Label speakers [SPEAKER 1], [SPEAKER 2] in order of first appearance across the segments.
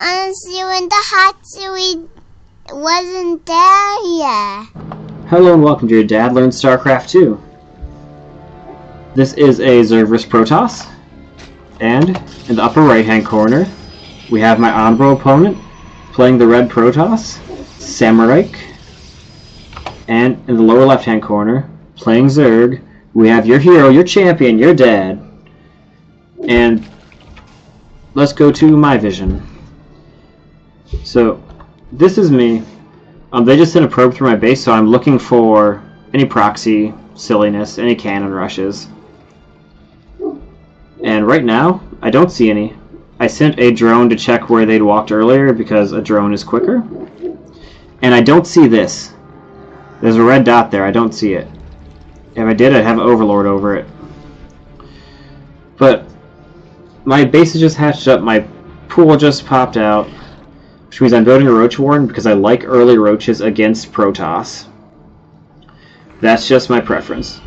[SPEAKER 1] See when the hot seaweed wasn't there yet.
[SPEAKER 2] Hello and welcome to Your Dad Learns StarCraft 2. This is a Zerverus Protoss, and in the upper right hand corner we have my honorable opponent playing the red Protoss, Samurai, and in the lower left hand corner playing Zerg we have your hero, your champion, your dad. And let's go to my vision. So this is me. They just sent a probe through my base, so I'm looking for any proxy silliness, any cannon rushes. And right now, I don't see any. I sent a drone to check where they'd walked earlier because a drone is quicker. And I don't see this. There's a red dot there, I don't see it. If I did, I'd have Overlord over it. But my base is just hatched up, my pool just popped out. Which means I'm building a Roach Warden because I like early roaches against Protoss. That's just my preference.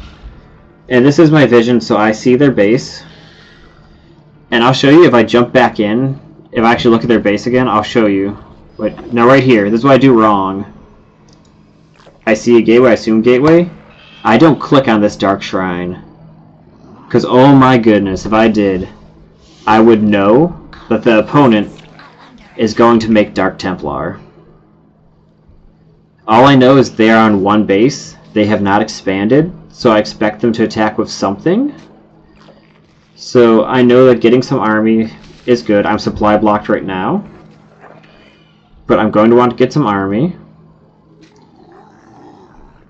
[SPEAKER 2] And this is my vision, so I see their base. And I'll show you if I jump back in, if I actually look at their base again, I'll show you. Wait, no, right here, this is what I do wrong. I see a gateway, I assume gateway. I don't click on this Dark Shrine. Because oh my goodness, if I did, I would know that the opponent is going to make Dark Templar. All I know is they are on one base. They have not expanded, so I expect them to attack with something. So I know that getting some army is good. I'm supply blocked right now, but I'm going to want to get some army.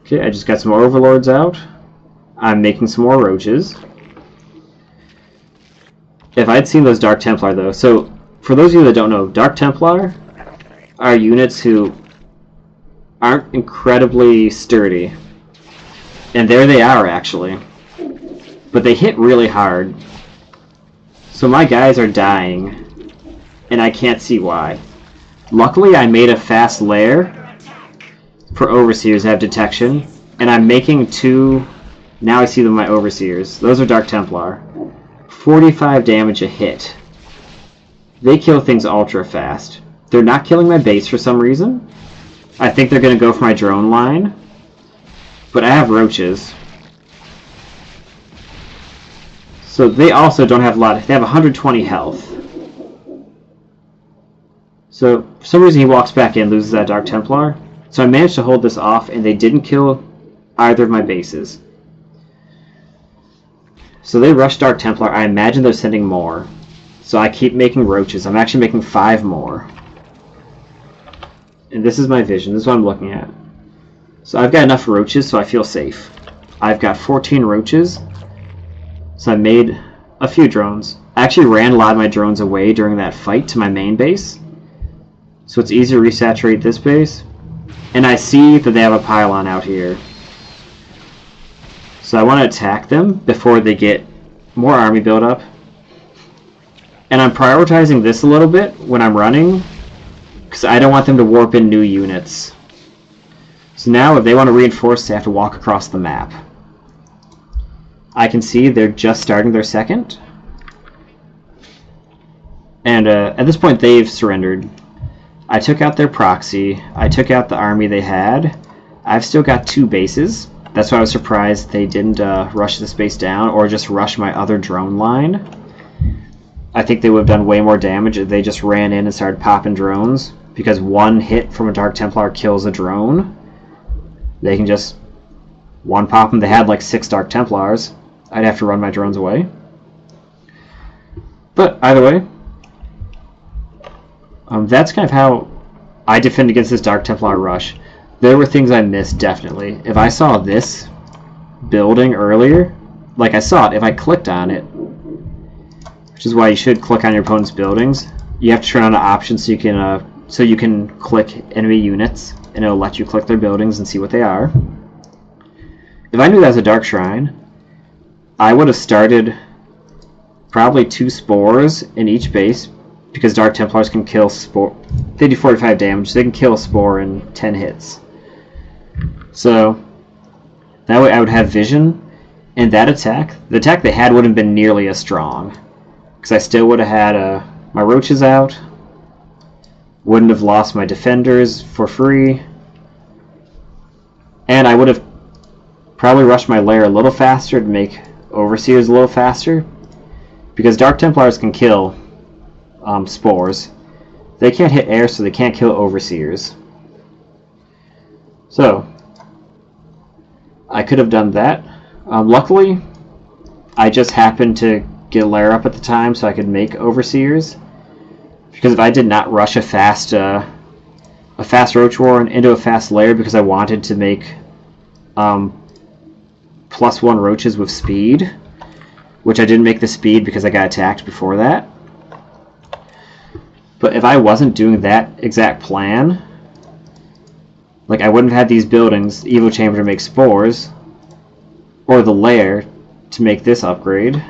[SPEAKER 2] Okay, I just got some more overlords out. I'm making some more roaches. If I'd seen those Dark Templar though, so for those of you that don't know, Dark Templar are units who aren't incredibly sturdy. And there they are, actually. But they hit really hard. So my guys are dying, and I can't see why. Luckily, I made a fast lair for Overseers that have detection, and I'm making two... Now I see them, my Overseers. Those are Dark Templar. 45 damage a hit. They kill things ultra fast. They're not killing my base for some reason. I think they're going to go for my drone line. But I have roaches. So they also don't have a lot. They have 120 health. So for some reason he walks back in, loses that Dark Templar. So I managed to hold this off and they didn't kill either of my bases. So they rushed Dark Templar. I imagine they're sending more. So I keep making roaches. I'm actually making 5 more. And this is my vision. This is what I'm looking at. So I've got enough roaches so I feel safe. I've got 14 roaches. So I made a few drones. I actually ran a lot of my drones away during that fight to my main base. So it's easy to resaturate this base. And I see that they have a pylon out here. So I want to attack them before they get more army buildup. And I'm prioritizing this a little bit when I'm running, because I don't want them to warp in new units. So now if they want to reinforce, they have to walk across the map. I can see they're just starting their second. And at this point they've surrendered. I took out their proxy. I took out the army they had. I've still got 2 bases. That's why I was surprised they didn't rush this base down or just rush my other drone line. I think they would have done way more damage if they just ran in and started popping drones, because one hit from a Dark Templar kills a drone. They can just one pop them. They had like 6 Dark Templars. I'd have to run my drones away. But either way, that's kind of how I defend against this Dark Templar rush. There were things I missed, definitely. If I saw this building earlier, like I saw it, if I clicked on it, which is why you should click on your opponent's buildings. You have to turn on an option so you can click enemy units, and it'll let you click their buildings and see what they are. If I knew that was a Dark Shrine, I would have started probably 2 spores in each base, because Dark Templars can kill spore. They do 45 damage. So they can kill a spore in 10 hits. So that way I would have vision, and that attack, the attack they had wouldn't have been nearly as strong. Because I still would have had my roaches out. Wouldn't have lost my defenders for free. And I would have probably rushed my lair a little faster to make overseers a little faster. Because Dark Templars can kill spores. They can't hit air, so they can't kill overseers. So, I could have done that. Luckily, I just happened to get a lair up at the time so I could make overseers. Because if I did not rush a fast roach warren into a fast lair because I wanted to make +1 roaches with speed, which I didn't make the speed because I got attacked before that. But if I wasn't doing that exact plan, like I wouldn't have had these buildings, the Evo Chamber to make spores, or the lair to make this upgrade,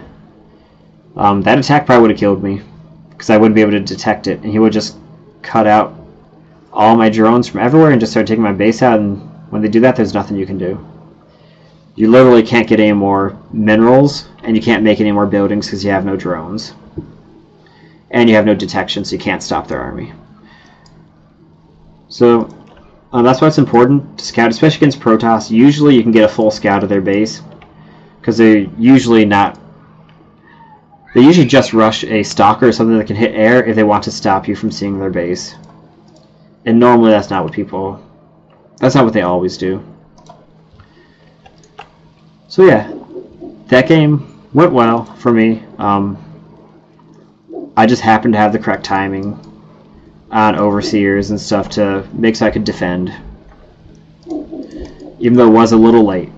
[SPEAKER 2] that attack probably would have killed me, because I wouldn't be able to detect it, and he would just cut out all my drones from everywhere and just start taking my base out, and when they do that, there's nothing you can do. You literally can't get any more minerals, and you can't make any more buildings because you have no drones. And you have no detection, so you can't stop their army. So, that's why it's important to scout, especially against Protoss. Usually you can get a full scout of their base, because they're usually not... They usually just rush a stalker or something that can hit air if they want to stop you from seeing their base. And normally that's not what people... That's not what they always do. So yeah, that game went well for me. I just happened to have the correct timing on overseers and stuff to make so I could defend, even though it was a little late.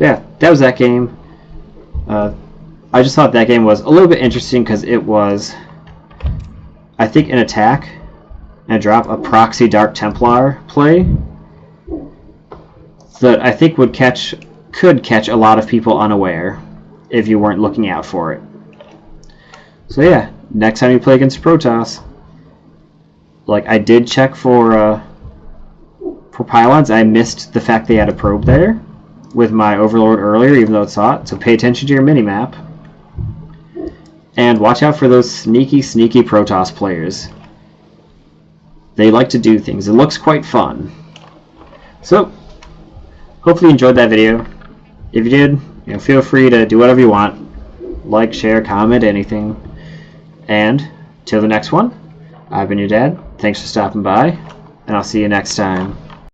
[SPEAKER 2] Yeah, that was that game. I just thought that game was a little bit interesting because it was, I think, an attack and a drop, a proxy Dark Templar play that I think could catch a lot of people unaware if you weren't looking out for it. So yeah, next time you play against Protoss, like I did check for pylons. I missed the fact they had a probe there with my Overlord earlier, even though it saw it. So pay attention to your minimap. And watch out for those sneaky Protoss players. They like to do things. It looks quite fun. So, hopefully you enjoyed that video. If you did, feel free to do whatever you want. Like, share, comment, anything. And, till the next one, I've been your dad. Thanks for stopping by, and I'll see you next time.